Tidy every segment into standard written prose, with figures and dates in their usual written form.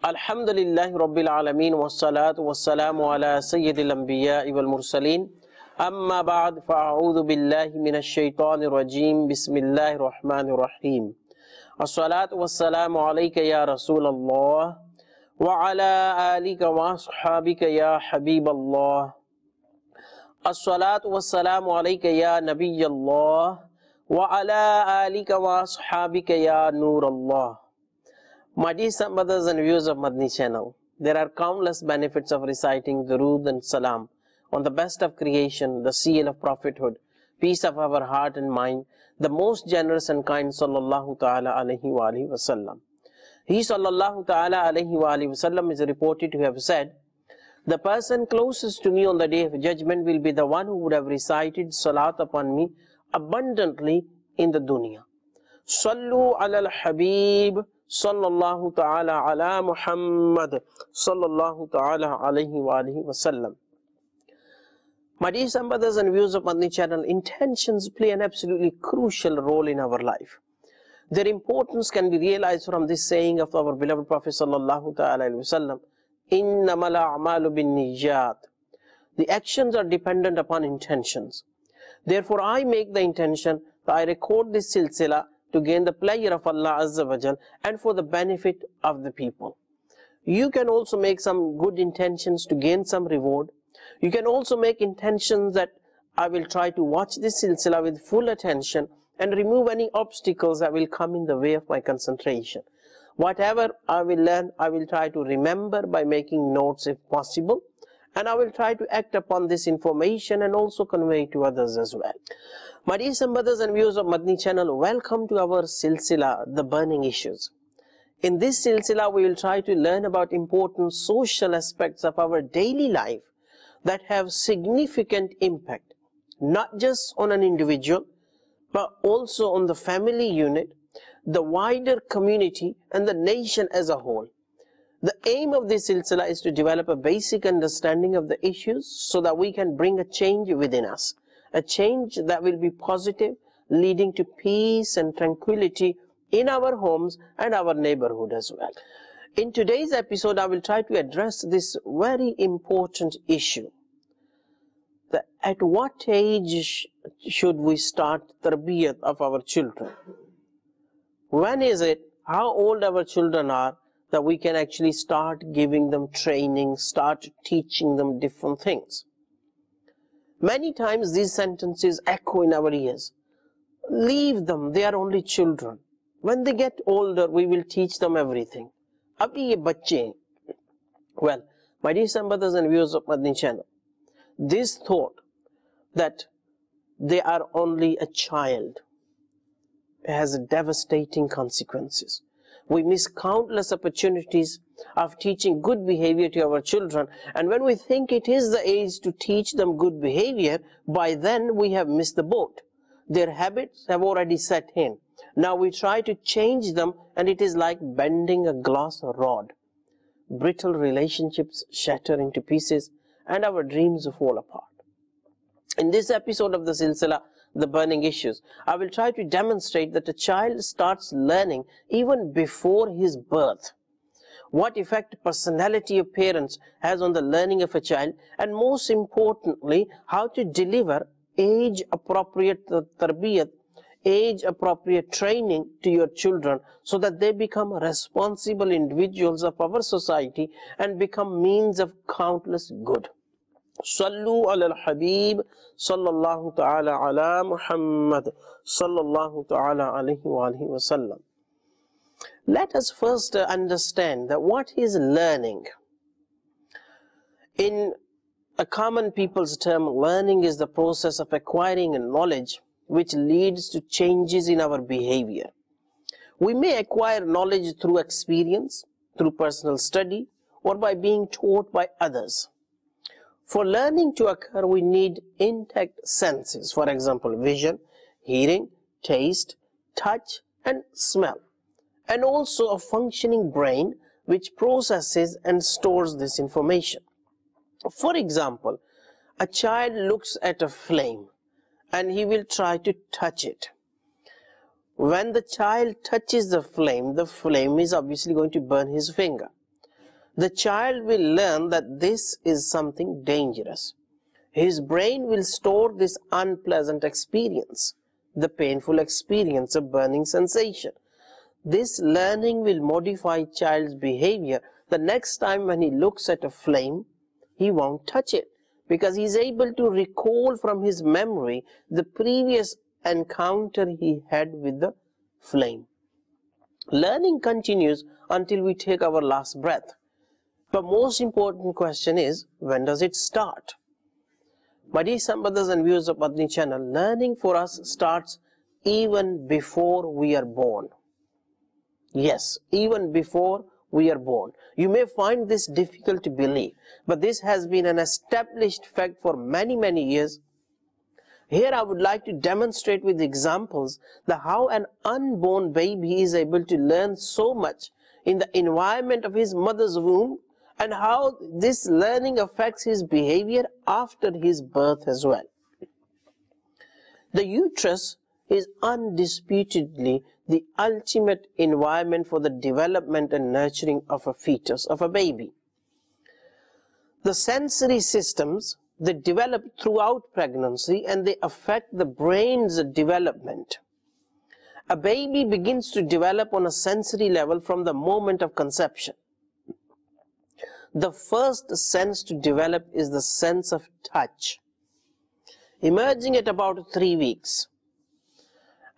Alhamdulillahi Rabbil Alameen wassalatu wassalamu ala sayyidil anbiya'i wal mursaleen. Amma ba'd, fa'a'udhu billahi minash shaitanir rajim. Bismillahir rahmanir rahim. As-salatu wassalamu alayka ya Rasulallah wa ala alika wa ashabika ya Habiballah. As-salatu wassalamu alayka ya Nabiyallah wa ala alika wa ashabika ya Nurallah. My dear brothers and viewers of Madani Channel, there are countless benefits of reciting Durood and Salam on the best of creation, the seal of prophethood, peace of our heart and mind, the most generous and kind Sallallahu Ta'ala Alaihi wa alihi Wasallam. He Sallallahu Ta'ala Alaihi wa alihi Wasallam is reported to have said, "The person closest to me on the day of judgment will be the one who would have recited Salat upon me abundantly in the dunya. Sallu ala al-Habib Sallallahu Ta'ala ala Muhammad Sallallahu Ta'ala Alaihi wa alihi Wasallam." My dear brothers and viewers of Madani Channel, intentions play an absolutely crucial role in our life. Their importance can be realized from this saying of our beloved Prophet Sallallahu Ta'ala Alaihi Wasallam, "Innamal a'malu bin niyyat." The actions are dependent upon intentions. Therefore, I make the intention that I record this silsila to gain the pleasure of Allah Azza wa Jal and for the benefit of the people. You can also make some good intentions to gain some reward. You can also make intentions that I will try to watch this silsila with full attention and remove any obstacles that will come in the way of my concentration. Whatever I will learn, I will try to remember by making notes if possible, and I will try to act upon this information and also convey it to others as well. My dear brothers and viewers of Madani Channel, welcome to our silsila, The Burning Issues. In this silsila, we will try to learn about important social aspects of our daily life that have significant impact, not just on an individual, but also on the family unit, the wider community, and the nation as a whole. The aim of this silsila is to develop a basic understanding of the issues so that we can bring a change within us, a change that will be positive, leading to peace and tranquility in our homes and our neighborhood as well. In today's episode, I will try to address this very important issue. That at what age should we start tarbiyat of our children? When is it, how old our children are, that we can actually start giving them training, start teaching them different things? Many times these sentences echo in our ears. Leave them, they are only children. When they get older, we will teach them everything. Abhi ye bacche hain. Well, my dear brothers and viewers of Madani Channel, this thought that they are only a child has devastating consequences. We miss countless opportunities of teaching good behavior to our children, and when we think it is the age to teach them good behavior, by then we have missed the boat. Their habits have already set in. Now we try to change them, and it is like bending a glass rod. Brittle relationships shatter into pieces, and our dreams fall apart. In this episode of the silsila, The Burning Issues, I will try to demonstrate that a child starts learning even before his birth. What effect personality of parents has on the learning of a child, and most importantly, how to deliver age-appropriate tarbiyat, age-appropriate training to your children so that they become responsible individuals of our society and become means of countless good. Sallu ala al-Habib Sallallahu Ta'ala ala Muhammad Sallallahu Ta'ala Alaihi wa alihi Wasallam. Let us first understand that what is learning. In a common people's term, learning is the process of acquiring knowledge which leads to changes in our behavior. We may acquire knowledge through experience, through personal study, or by being taught by others. For learning to occur, we need intact senses, for example, vision, hearing, taste, touch, and smell, and also a functioning brain which processes and stores this information. For example, a child looks at a flame and he will try to touch it. When the child touches the flame is obviously going to burn his finger. the child will learn that this is something dangerous. His brain will store this unpleasant experience, the painful experience of burning sensation. This learning will modify child's behavior. The next time when he looks at a flame, he won't touch it, because he is able to recall from his memory the previous encounter he had with the flame. Learning continues until we take our last breath. But most important question is, when does it start? My dear brothers and viewers of Madani Channel, learning for us starts even before we are born. Yes, even before we are born. You may find this difficult to believe, but this has been an established fact for many, many years. Here I would like to demonstrate with examples how an unborn baby is able to learn so much in the environment of his mother's womb, and how this learning affects his behavior after his birth as well. The uterus is undisputedly the ultimate environment for the development and nurturing of a fetus, of a baby. The sensory systems, they develop throughout pregnancy and they affect the brain's development. A baby begins to develop on a sensory level from the moment of conception. The first sense to develop is the sense of touch, emerging at about 3 weeks.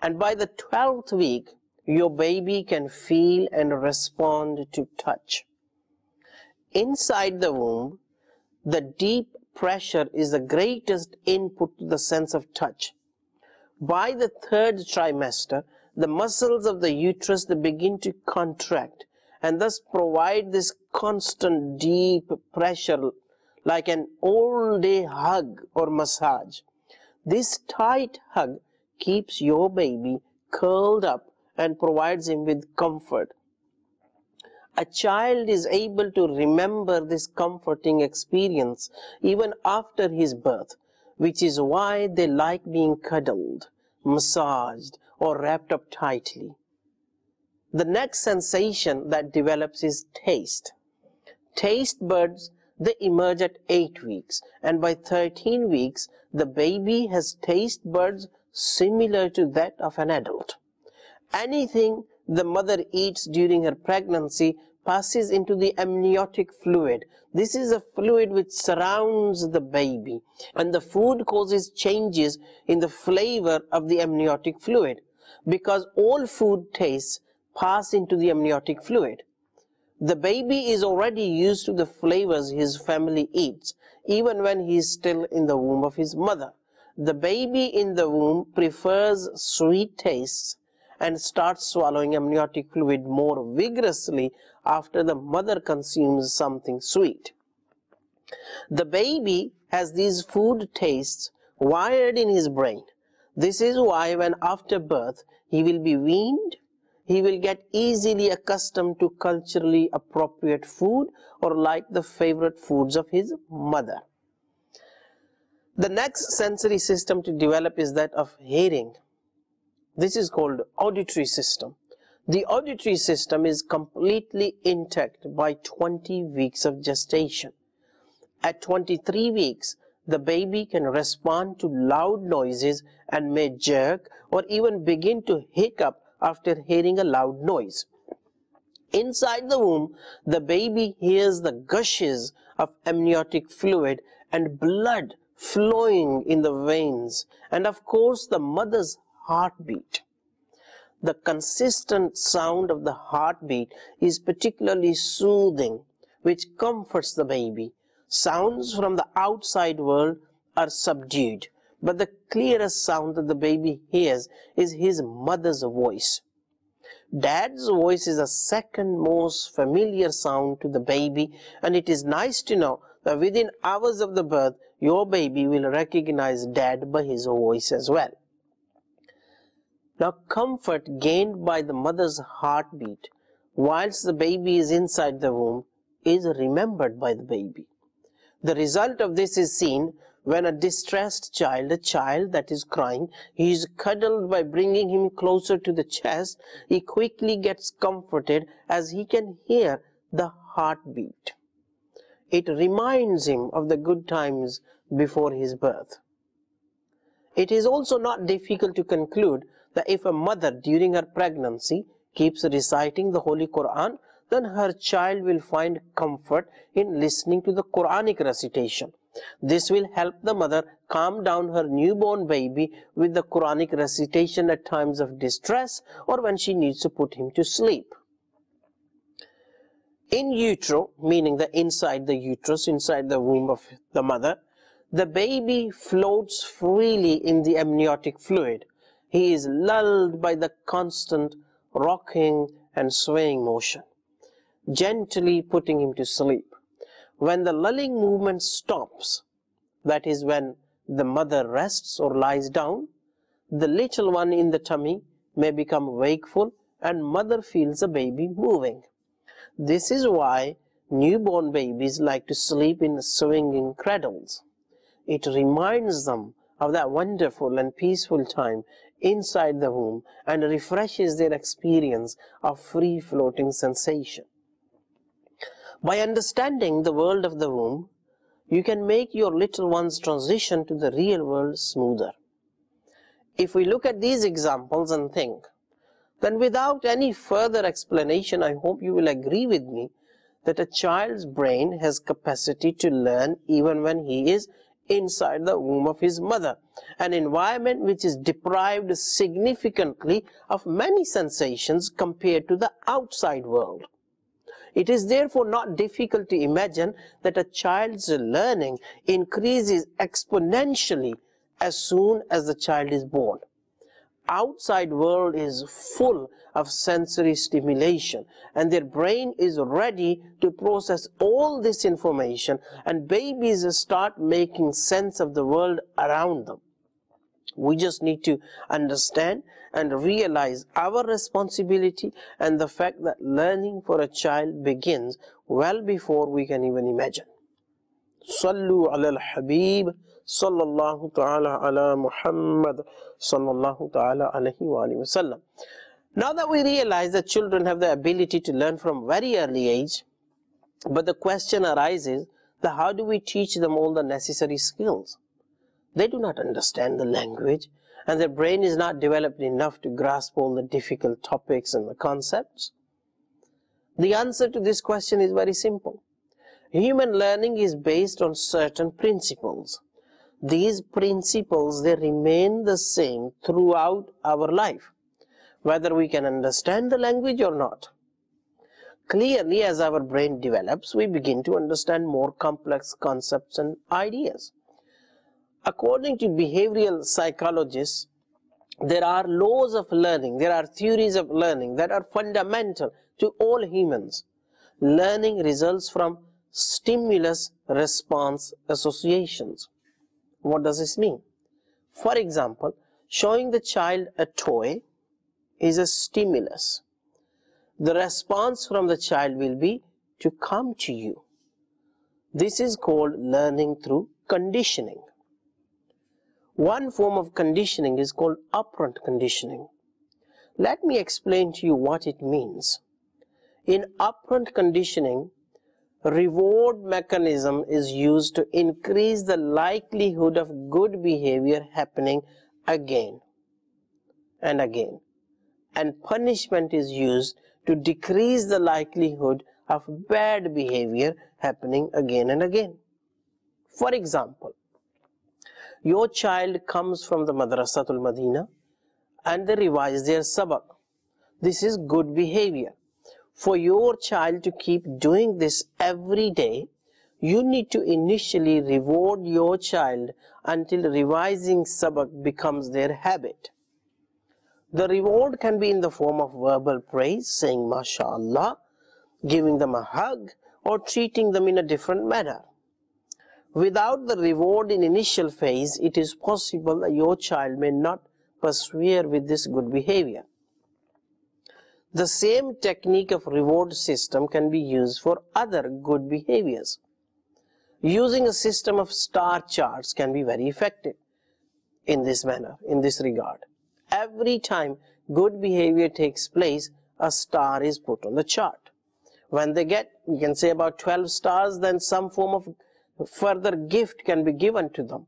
And by the 12th week, your baby can feel and respond to touch. Inside the womb, the deep pressure is the greatest input to the sense of touch. By the 3rd trimester, the muscles of the uterus, they begin to contract and thus provide this constant deep pressure like an all-day hug or massage. This tight hug keeps your baby curled up and provides him with comfort. A child is able to remember this comforting experience even after his birth, which is why they like being cuddled, massaged, or wrapped up tightly. The next sensation that develops is taste. Taste buds, they emerge at 8 weeks, and by 13 weeks, the baby has taste buds similar to that of an adult. Anything the mother eats during her pregnancy passes into the amniotic fluid. This is a fluid which surrounds the baby, and the food causes changes in the flavor of the amniotic fluid, because all food tastes pass into the amniotic fluid. The baby is already used to the flavors his family eats, even when he is still in the womb of his mother. The baby in the womb prefers sweet tastes and starts swallowing amniotic fluid more vigorously after the mother consumes something sweet. The baby has these food tastes wired in his brain. This is why when after birth he will be weaned, he will get easily accustomed to culturally appropriate food or like the favorite foods of his mother. The next sensory system to develop is that of hearing. This is called auditory system. The auditory system is completely intact by 20 weeks of gestation. At 23 weeks, the baby can respond to loud noises and may jerk or even begin to hiccup after hearing a loud noise. Inside the womb, the baby hears the gushes of amniotic fluid and blood flowing in the veins, and of course the mother's heartbeat. The consistent sound of the heartbeat is particularly soothing, which comforts the baby. Sounds from the outside world are subdued, but the clearest sound that the baby hears is his mother's voice. Dad's voice is the second most familiar sound to the baby, and it is nice to know that within hours of the birth, your baby will recognize Dad by his voice as well. Now, comfort gained by the mother's heartbeat whilst the baby is inside the womb is remembered by the baby. The result of this is seen when a distressed child, a child that is crying, he is cuddled. By bringing him closer to the chest, he quickly gets comforted as he can hear the heartbeat. It reminds him of the good times before his birth. It is also not difficult to conclude that if a mother during her pregnancy keeps reciting the Holy Quran, then her child will find comfort in listening to the Quranic recitation. This will help the mother calm down her newborn baby with the Quranic recitation at times of distress or when she needs to put him to sleep. In utero, meaning the inside the uterus, inside the womb of the mother, the baby floats freely in the amniotic fluid. He is lulled by the constant rocking and swaying motion, gently putting him to sleep. When the lulling movement stops, that is when the mother rests or lies down, the little one in the tummy may become wakeful and mother feels the baby moving. This is why newborn babies like to sleep in swinging cradles. It reminds them of that wonderful and peaceful time inside the womb and refreshes their experience of free-floating sensation. By understanding the world of the womb, you can make your little one's transition to the real world smoother. If we look at these examples and think, then without any further explanation, I hope you will agree with me that a child's brain has capacity to learn even when he is inside the womb of his mother, an environment which is deprived significantly of many sensations compared to the outside world. It is therefore not difficult to imagine that a child's learning increases exponentially as soon as the child is born. Outside world is full of sensory stimulation and their brain is ready to process all this information, and babies start making sense of the world around them. We just need to understand and realize our responsibility and the fact that learning for a child begins well before we can even imagine. Sallu ala al-Habib, sallallahu ta'ala ala Muhammad, sallallahu ta'ala alayhi wa alihi wa sallam. Now that we realize that children have the ability to learn from very early age, but the question arises that how do we teach them all the necessary skills? They do not understand the language and their brain is not developed enough to grasp all the difficult topics and the concepts. The answer to this question is very simple. Human learning is based on certain principles. These principles, they remain the same throughout our life, whether we can understand the language or not. Clearly, as our brain develops, we begin to understand more complex concepts and ideas. According to behavioral psychologists, there are laws of learning, there are theories of learning that are fundamental to all humans. Learning results from stimulus-response associations. What does this mean? For example, showing the child a toy is a stimulus. The response from the child will be to come to you. This is called learning through conditioning. One form of conditioning is called operant conditioning. Let me explain to you what it means. In operant conditioning, reward mechanism is used to increase the likelihood of good behavior happening again and again, and punishment is used to decrease the likelihood of bad behavior happening again and again. For example, your child comes from the Madrasatul Madina and they revise their sabak. This is good behavior. For your child to keep doing this every day, you need to initially reward your child until revising sabak becomes their habit. The reward can be in the form of verbal praise, saying MashaAllah, giving them a hug, or treating them in a different manner. Without the reward in initial phase, it is possible that your child may not persevere with this good behavior. The same technique of reward system can be used for other good behaviors. Using a system of star charts can be very effective in this manner, in this regard. Every time good behavior takes place, a star is put on the chart. When they get, you can say, about 12 stars, then some form of further gift can be given to them.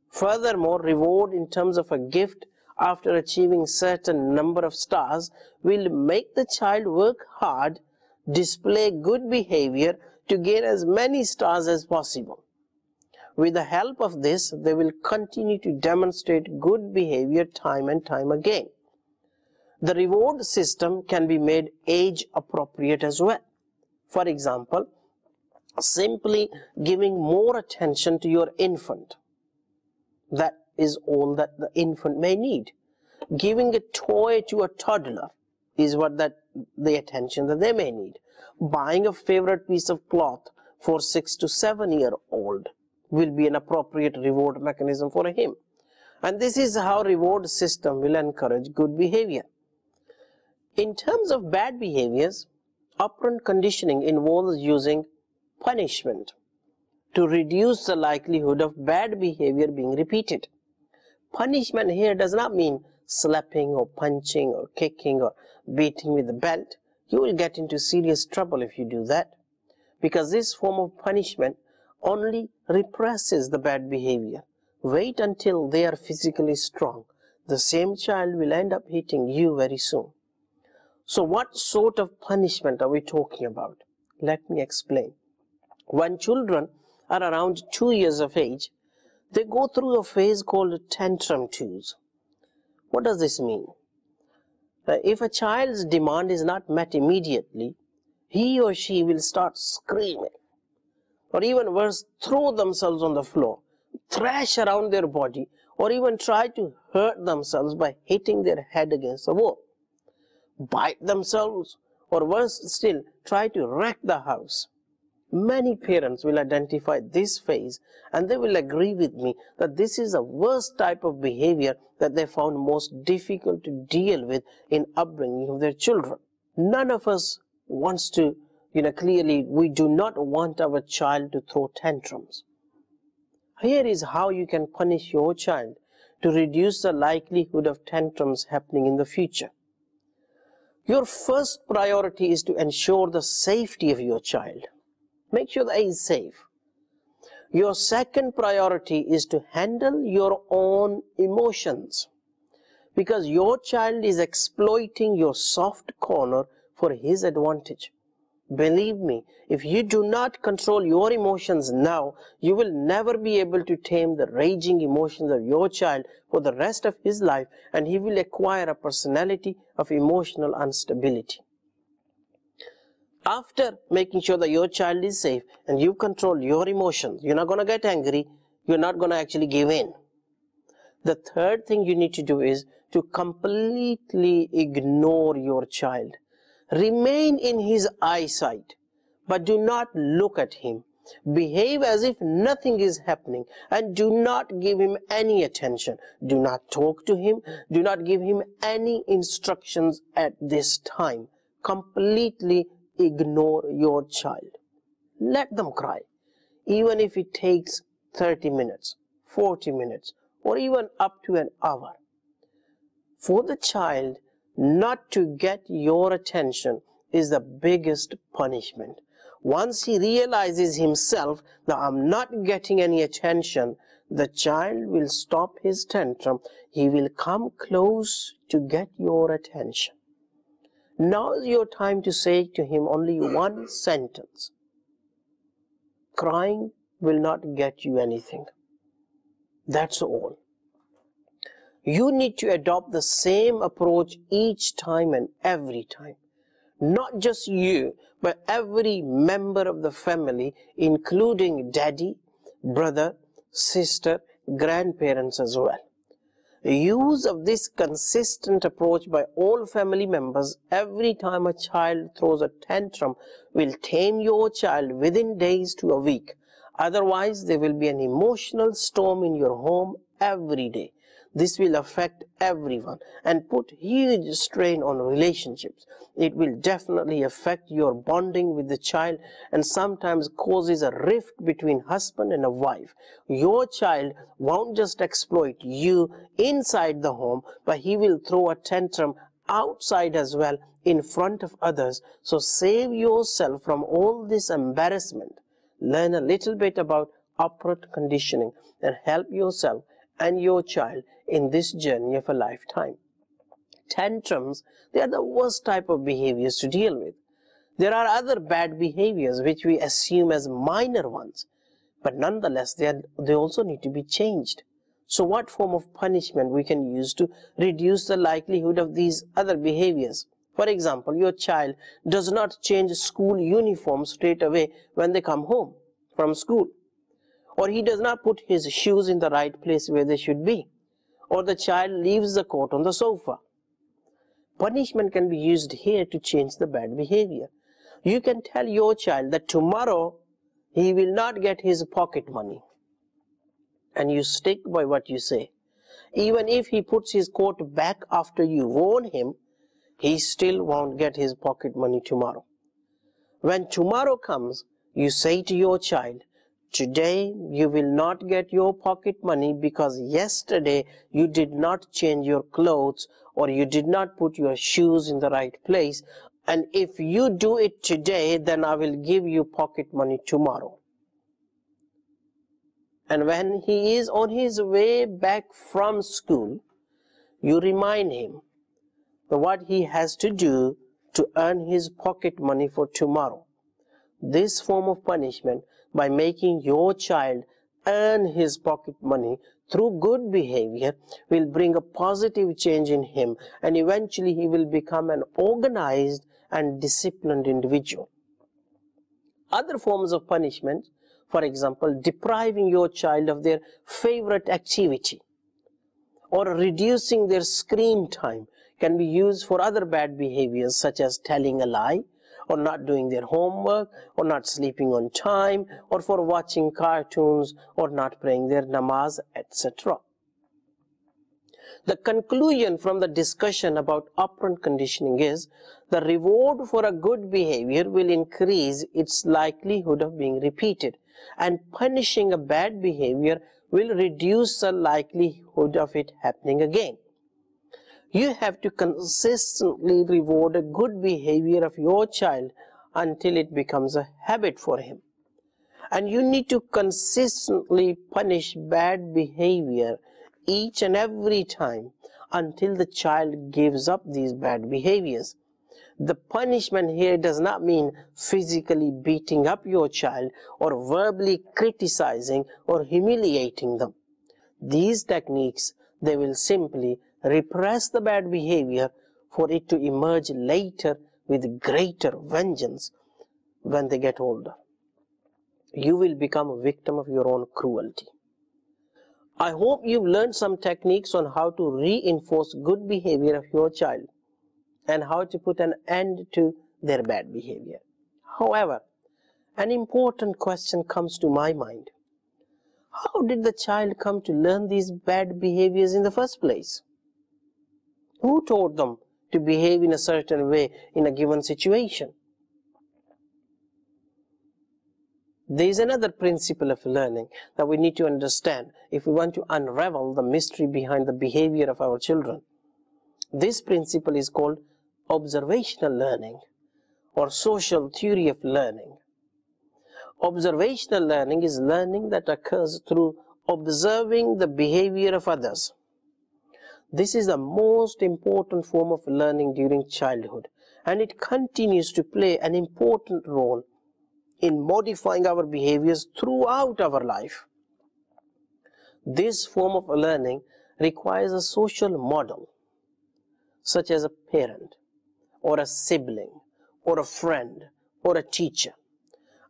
Furthermore, reward in terms of a gift after achieving certain number of stars will make the child work hard, display good behavior to gain as many stars as possible. With the help of this, they will continue to demonstrate good behavior time and time again. The reward system can be made age appropriate as well. For example, simply giving more attention to your infant. That is all that the infant may need. Giving a toy to a toddler is what the attention that they may need. Buying a favorite piece of cloth for 6 to 7 year old will be an appropriate reward mechanism for him. And this is how reward system will encourage good behavior. In terms of bad behaviors, operant conditioning involves using punishment to reduce the likelihood of bad behavior being repeated. Punishment here does not mean slapping or punching or kicking or beating with a belt. You will get into serious trouble if you do that, because this form of punishment only represses the bad behavior. Wait until they are physically strong. The same child will end up hitting you very soon. So what sort of punishment are we talking about? Let me explain. When children are around 2 years of age, they go through a phase called tantrum twos. What does this mean? If a child's demand is not met immediately, he or she will start screaming, or even worse, throw themselves on the floor, thrash around their body, or even try to hurt themselves by hitting their head against the wall, bite themselves, or worse still, try to wreck the house. Many parents will identify this phase and they will agree with me that this is the worst type of behavior that they found most difficult to deal with in upbringing of their children. None of us wants to, clearly we do not want our child to throw tantrums. Here is how you can punish your child to reduce the likelihood of tantrums happening in the future. Your first priority is to ensure the safety of your child. Make sure that he is safe. Your second priority is to handle your own emotions, because your child is exploiting your soft corner for his advantage. Believe me, if you do not control your emotions now, you will never be able to tame the raging emotions of your child for the rest of his life, and he will acquire a personality of emotional instability. After making sure that your child is safe and you control your emotions, you're not going to get angry, you're not going to actually give in. The third thing you need to do is to completely ignore your child. Remain in his eyesight, but do not look at him. Behave as if nothing is happening and do not give him any attention. Do not talk to him. Do not give him any instructions at this time. Completely ignore your child. Let them cry, even if it takes 30 minutes, 40 minutes, or even up to an hour. For the child not to get your attention is the biggest punishment. Once he realizes himself that I'm not getting any attention, the child will stop his tantrum. He will come close to get your attention. Now is your time to say to him only one sentence. Crying will not get you anything. That's all. You need to adopt the same approach each time and every time. Not just you, but every member of the family, including daddy, brother, sister, grandparents as well. The use of this consistent approach by all family members every time a child throws a tantrum will tame your child within days to a week. Otherwise, there will be an emotional storm in your home every day. This will affect everyone and put huge strain on relationships. It will definitely affect your bonding with the child and sometimes causes a rift between husband and a wife. Your child won't just exploit you inside the home, but he will throw a tantrum outside as well, in front of others. So save yourself from all this embarrassment. Learn a little bit about operant conditioning and help yourself and your child in this journey of a lifetime. Tantrums, they are the worst type of behaviors to deal with. There are other bad behaviors which we assume as minor ones, but nonetheless they also need to be changed. So what form of punishment we can use to reduce the likelihood of these other behaviors? For example, your child does not change school uniform straight away when they come home from school, or he does not put his shoes in the right place where they should be, or the child leaves the coat on the sofa. Punishment can be used here to change the bad behavior. You can tell your child that tomorrow he will not get his pocket money, and you stick by what you say. Even if he puts his coat back after you warn him, he still won't get his pocket money tomorrow. When tomorrow comes, you say to your child, today you will not get your pocket money because yesterday you did not change your clothes or you did not put your shoes in the right place, and if you do it today, then I will give you pocket money tomorrow. And when he is on his way back from school, you remind him what he has to do to earn his pocket money for tomorrow. This form of punishment, by making your child earn his pocket money through good behavior, will bring a positive change in him, and eventually he will become an organized and disciplined individual. Other forms of punishment, for example, depriving your child of their favorite activity or reducing their screen time, can be used for other bad behaviors such as telling a lie, or not doing their homework, or not sleeping on time, or for watching cartoons, or not praying their namaz, etc. The conclusion from the discussion about operant conditioning is the reward for a good behavior will increase its likelihood of being repeated, and punishing a bad behavior will reduce the likelihood of it happening again. You have to consistently reward a good behavior of your child until it becomes a habit for him. And you need to consistently punish bad behavior each and every time until the child gives up these bad behaviors. The punishment here does not mean physically beating up your child or verbally criticizing or humiliating them. These techniques, they will simply repress the bad behavior for it to emerge later with greater vengeance when they get older. You will become a victim of your own cruelty. I hope you've learned some techniques on how to reinforce good behavior of your child and how to put an end to their bad behavior. However, an important question comes to my mind. How did the child come to learn these bad behaviors in the first place? Who taught them to behave in a certain way in a given situation? There is another principle of learning that we need to understand if we want to unravel the mystery behind the behavior of our children. This principle is called observational learning or social theory of learning. Observational learning is learning that occurs through observing the behavior of others. This is the most important form of learning during childhood, and it continues to play an important role in modifying our behaviors throughout our life. This form of learning requires a social model, such as a parent, or a sibling, or a friend, or a teacher.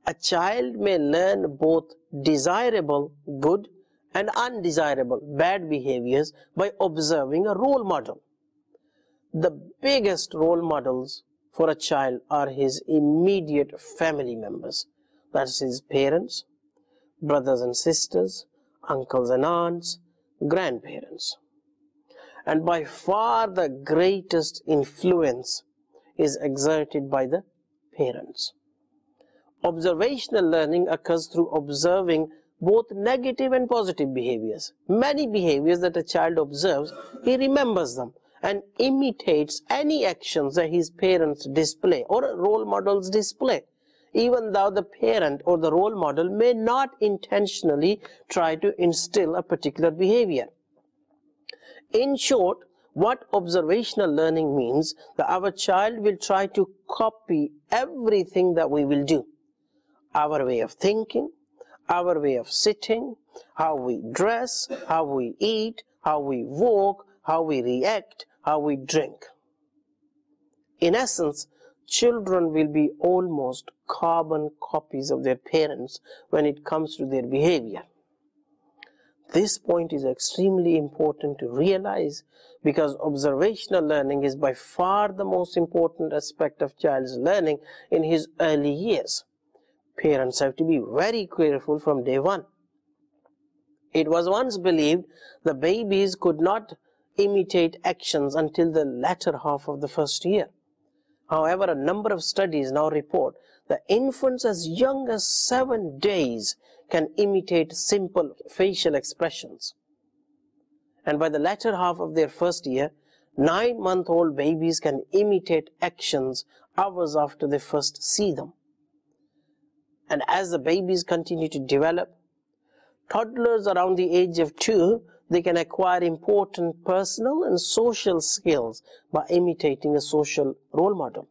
A child may learn both desirable good and undesirable bad behaviors by observing a role model. The biggest role models for a child are his immediate family members. That's his parents, brothers and sisters, uncles and aunts, grandparents. And by far the greatest influence is exerted by the parents. Observational learning occurs through observing both negative and positive behaviors. Many behaviors that a child observes, he remembers them and imitates any actions that his parents display or role models display, even though the parent or the role model may not intentionally try to instill a particular behavior. In short, what observational learning means, that our child will try to copy everything that we will do. Our way of thinking, our way of sitting, how we dress, how we eat, how we walk, how we react, how we drink. In essence, children will be almost carbon copies of their parents when it comes to their behavior. This point is extremely important to realize, because observational learning is by far the most important aspect of child's learning in his early years. Parents have to be very careful from day one. It was once believed that babies could not imitate actions until the latter half of the first year. However, a number of studies now report that infants as young as 7 days can imitate simple facial expressions. And by the latter half of their first year, 9-month-old babies can imitate actions hours after they first see them. And as the babies continue to develop, toddlers around the age of 2, they can acquire important personal and social skills by imitating a social role model.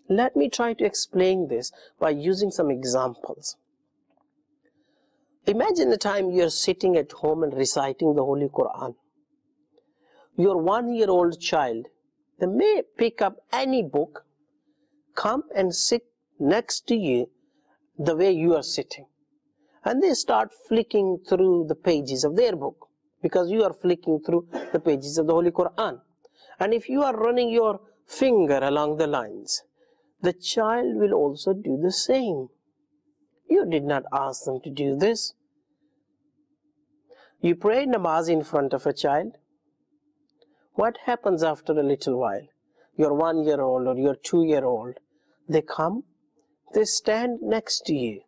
Let me try to explain this by using some examples. Imagine a time you are sitting at home and reciting the Holy Quran. Your 1-year-old child, they may pick up any book, come and sit next to you the way you are sitting, and they start flicking through the pages of their book, because you are flicking through the pages of the Holy Quran. And if you are running your finger along the lines, the child will also do the same. You did not ask them to do this. You pray namaz in front of a child. What happens after a little while? Your 1-year-old or your 2-year-old, they come, they stand next to you,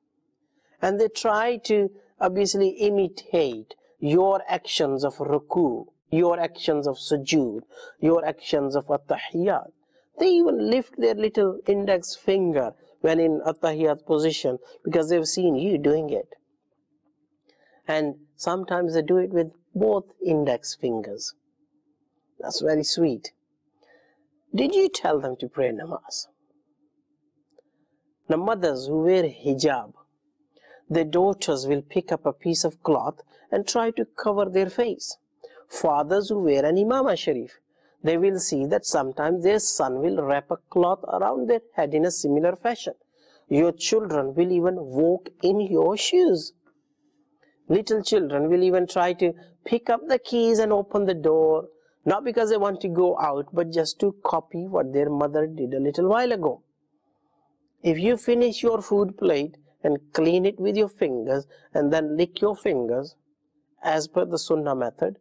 and they try to obviously imitate your actions of ruku, your actions of sujood, your actions of at-tahiyyat. They even lift their little index finger when in at-tahiyyat position, because they've seen you doing it. And sometimes they do it with both index fingers. That's very sweet. Did you tell them to pray namaz? Now, mothers who wear hijab, their daughters will pick up a piece of cloth and try to cover their face. Fathers who wear an imamah sharif, they will see that sometimes their son will wrap a cloth around their head in a similar fashion. Your children will even walk in your shoes. Little children will even try to pick up the keys and open the door, not because they want to go out, but just to copy what their mother did a little while ago. If you finish your food plate and clean it with your fingers and then lick your fingers, as per the sunnah method,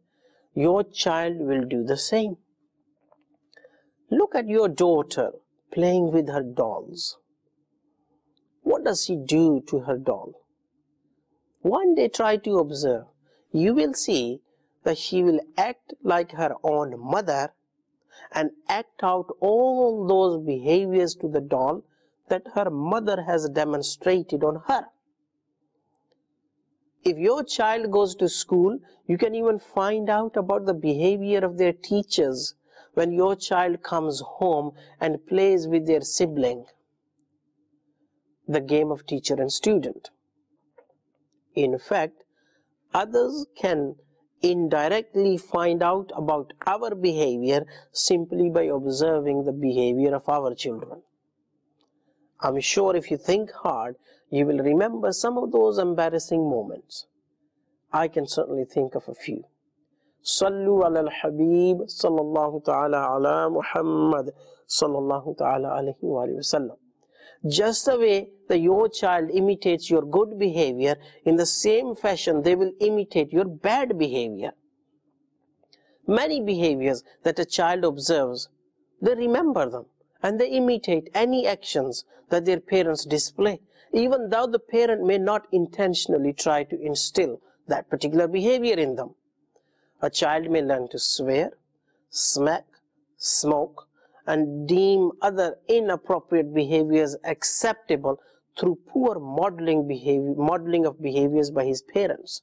your child will do the same. Look at your daughter playing with her dolls. What does she do to her doll? One day try to observe. You will see that she will act like her own mother and act out all those behaviors to the doll that her mother has demonstrated on her. If your child goes to school, you can even find out about the behavior of their teachers when your child comes home and plays with their sibling, the game of teacher and student. In fact, others can indirectly find out about our behavior simply by observing the behavior of our children. I'm sure if you think hard, you will remember some of those embarrassing moments. I can certainly think of a few. Sallu ala al-Habib sallallahu ta'ala ala Muhammad sallallahu ta'ala alayhi wa sallam. Just the way that your child imitates your good behavior, in the same fashion they will imitate your bad behavior. Many behaviors that a child observes, they remember them and they imitate any actions that their parents display, even though the parent may not intentionally try to instill that particular behavior in them. A child may learn to swear, smack, smoke, and deem other inappropriate behaviors acceptable through poor modeling of behaviors by his parents.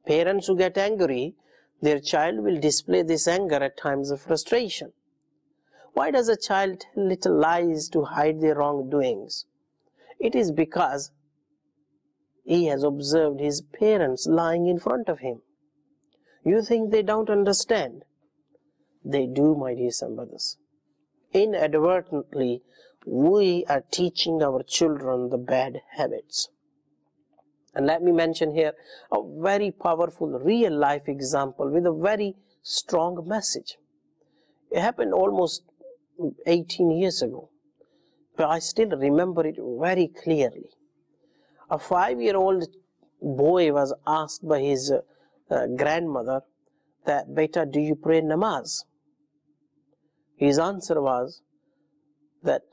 Parents who get angry, their child will display this anger at times of frustration. Why does a child tell little lies to hide their wrongdoings? It is because he has observed his parents lying in front of him. You think they don't understand? They do, my dear brothers. Inadvertently, we are teaching our children the bad habits. And let me mention here a very powerful real life example with a very strong message. It happened almost 18 years ago, but I still remember it very clearly. A 5-year-old boy was asked by his grandmother that, "Beta, do you pray namaz?" His answer was that,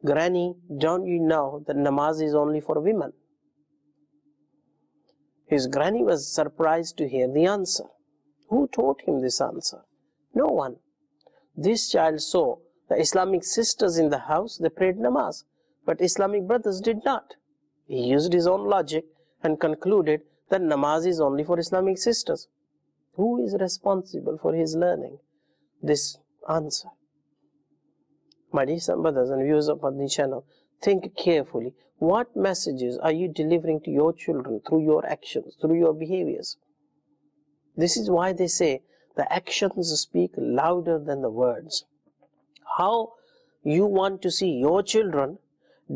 "Granny, don't you know that namaz is only for women?" His granny was surprised to hear the answer. Who taught him this answer? No one. This child saw the Islamic sisters in the house, they prayed namaz, but Islamic brothers did not. He used his own logic and concluded that namaz is only for Islamic sisters. Who is responsible for his learning this answer? My dear brothers and viewers of Madani Channel, think carefully. What messages are you delivering to your children through your actions, through your behaviors? This is why they say the actions speak louder than the words. How you want to see your children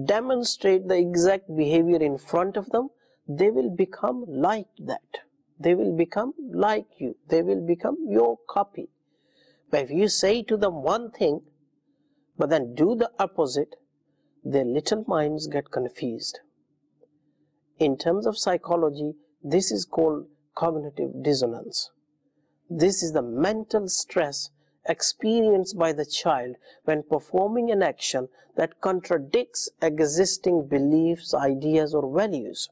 demonstrate the exact behavior in front of them, they will become like that. They will become like you. They will become your copy. But if you say to them one thing, but then do the opposite, their little minds get confused. In terms of psychology, this is called cognitive dissonance. This is the mental stress experienced by the child when performing an action that contradicts existing beliefs, ideas, or values.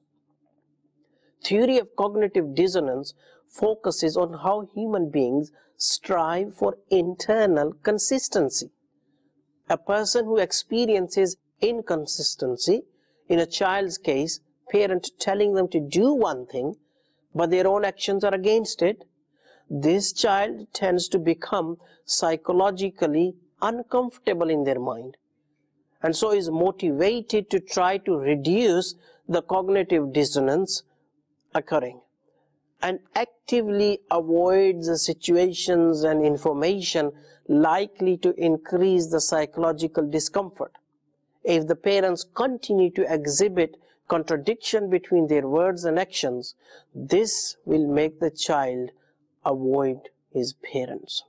Theory of cognitive dissonance focuses on how human beings strive for internal consistency. A person who experiences inconsistency, in a child's case, parent telling them to do one thing, but their own actions are against it, this child tends to become psychologically uncomfortable in their mind, and so is motivated to try to reduce the cognitive dissonance occurring, and actively avoids the situations and information likely to increase the psychological discomfort. If the parents continue to exhibit contradiction between their words and actions, this will make the child avoid his parents.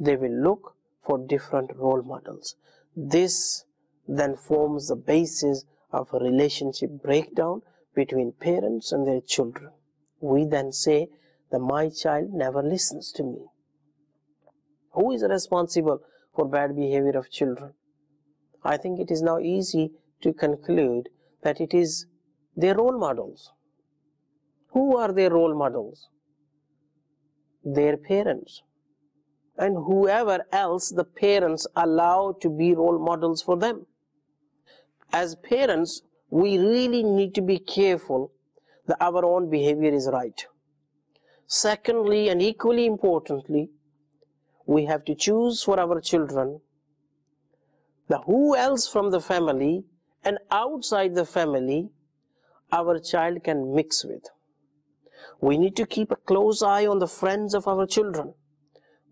They will look for different role models. This then forms the basis of a relationship breakdown between parents and their children. We then say that my child never listens to me. Who is responsible for bad behavior of children? I think it is now easy to conclude that it is their role models. Who are their role models? Their parents. And whoever else the parents allow to be role models for them. As parents, we really need to be careful that our own behavior is right. Secondly, and equally importantly, we have to choose for our children the who else from the family and outside the family our child can mix with. We need to keep a close eye on the friends of our children.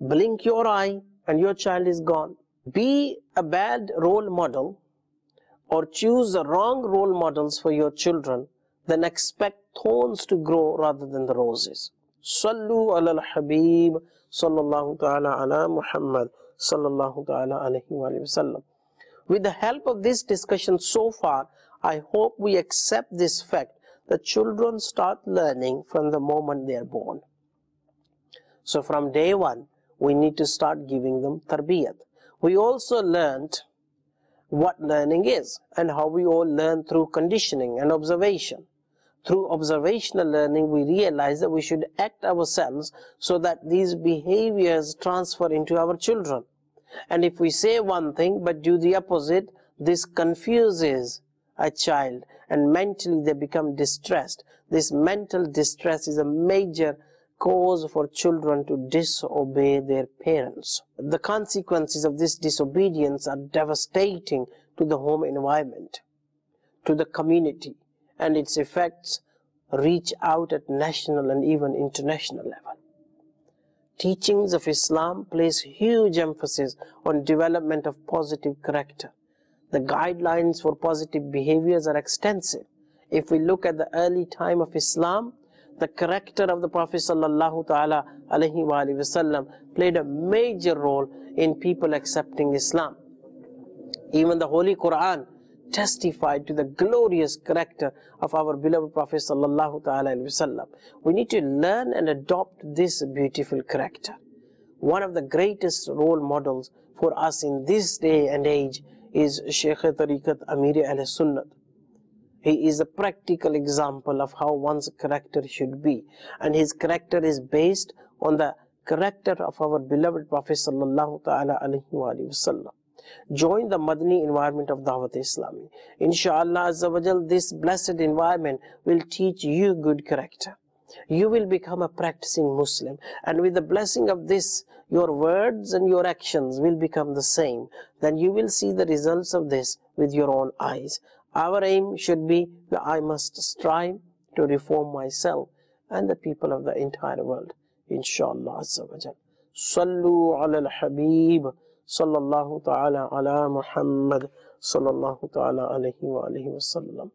Blink your eye and your child is gone. Be a bad role model or choose the wrong role models for your children, then expect thorns to grow rather than the roses. Sallu ala al-Habib sallallahu ta'ala ala Muhammad sallallahu ta'ala alayhi wa sallam. With the help of this discussion so far, I hope we accept this fact that children start learning from the moment they are born. So from day one, we need to start giving them tarbiyat. We also learned what learning is and how we all learn through conditioning and observation. Through observational learning, we realize that we should act ourselves so that these behaviors transfer into our children. And if we say one thing but do the opposite, this confuses a child and mentally they become distressed. This mental distress is a major cause for children to disobey their parents. The consequences of this disobedience are devastating to the home environment, to the community, and its effects reach out at national and even international level. Teachings of Islam place huge emphasis on development of positive character. The guidelines for positive behaviors are extensive. If we look at the early time of Islam, the character of the Prophet sallallahu ta'ala alaihi wa alihi wasallam played a major role in people accepting Islam. Even the Holy Quran testified to the glorious character of our beloved Prophet sallallahu ta'ala alaihi wasallam. We need to learn and adopt this beautiful character. One of the greatest role models for us in this day and age is Shaykh Tariqat Amir al-Sunnah. He is a practical example of how one's character should be, and his character is based on the character of our beloved Prophet sallallahu ta'ala alaihi wa alihi wasallam. Join the Madani environment of Dawat Islami. Inshallah Azza wa Jal, this blessed environment will teach you good character. You will become a practicing Muslim, and with the blessing of this, your words and your actions will become the same. Then you will see the results of this with your own eyes. Our aim should be that I must strive to reform myself and the people of the entire world. Inshallah Azza wa Jal. Sallu ala al-Habib sallallahu ta'ala ala Muhammad sallallahu ta'ala alayhi wa alihi wa sallam.